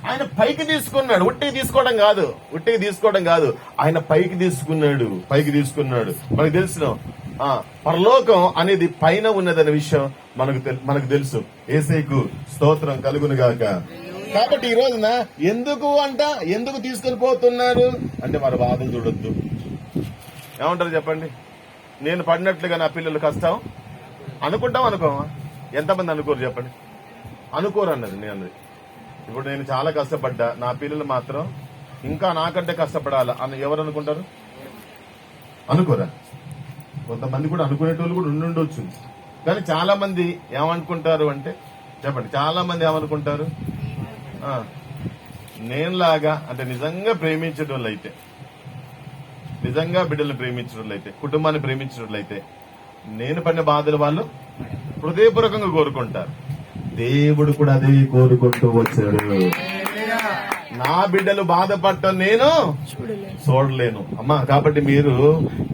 ఆయన పైకి తీసుకున్నాడు. ఉట్టికి తీసుకోవడం కాదు, ఆయన పైకి తీసుకున్నాడు. మనకు తెలుసు పరలోకం అనేది పైన ఉన్నదనే విషయం మనకు తెలుసు. యేసయ్యకు స్తోత్రం కలుగును గాక. కాబట్టి ఈ రోజున ఎందుకు తీసుకొని పోతున్నారు అంటే మన బాధలు చూడొద్దు. ఏమంటారు చెప్పండి? నేను పడినట్లుగా నా పిల్లలు కష్టం అనుకోమా? ఎంతమంది అనుకోరు చెప్పండి? అనుకోరు అన్నది నేను అన్నది. ఇప్పుడు నేను చాలా కష్టపడ్డా, నా పిల్లలు మాత్రం ఇంకా నాకంటే కష్టపడాలా అని ఎవరు అనుకుంటారు? అనుకోరా? కొంతమంది కూడా అనుకునేటోళ్ళు కూడా ఉండుండొచ్చు. కానీ చాలా మంది ఏమనుకుంటారు అంటే చెప్పండి, చాలా మంది ఏమనుకుంటారు? నేనులాగా అంటే నిజంగా ప్రేమించేటోళ్ళైతే, నిజంగా బిడ్డలను ప్రేమించేటోళ్ళైతే, కుటుంబాన్ని ప్రేమించేటోళ్ళైతే నేను పడిన బాధలు వాళ్ళు హృదయపూర్వకంగా కోరుకుంటారు. దేవుడు కూడా అదే కోరుకుంటూ వచ్చాడు. నా బిడ్డలు బాధపడటం నేను చూడలేను అమ్మా. కాబట్టి మీరు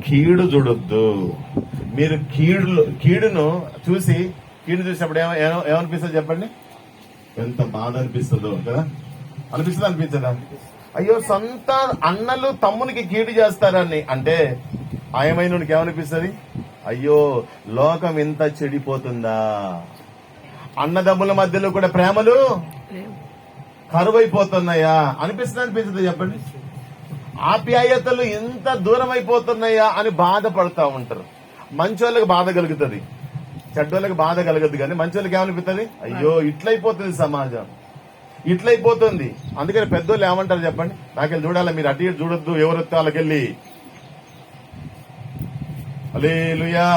కీడు చూడొద్దు. మీరు కీడును చూసినప్పుడు ఏమనిపిస్తుంది చెప్పండి? ఎంత బాధ అనిపిస్తుందో కదా. అనిపించదా? అయ్యో, సొంత అన్నలు తమ్మునికి కీడు చేస్తారని అంటే ఆయమైనకి ఏమనిపిస్తుంది? అయ్యో, లోకం ఎంత చెడిపోతుందా, అన్నదమ్ముల మధ్యలో కూడా ప్రేమలు కరువైపోతున్నాయా అనిపిస్తుంది చెప్పండి. ఆప్యాయతలు ఎంత దూరం అయిపోతున్నాయా అని బాధపడతా ఉంటారు. మంచోళ్ళకి బాధ కలుగుతుంది, చెడ్డోళ్ళకి బాధ కలగదు. కానీ మంచోళ్ళకి ఏమనిపిస్తుంది? అయ్యో, ఇట్లయిపోతుంది సమాజం, ఇట్లయిపోతుంది. అందుకని పెద్దోళ్ళు ఏమంటారు చెప్పండి? నాకెళ్ళి చూడాలా, మీరు అటు ఇటు చూడొద్దు, ఎవరొత్తే వాళ్ళకెళ్ళి. హల్లెలూయా.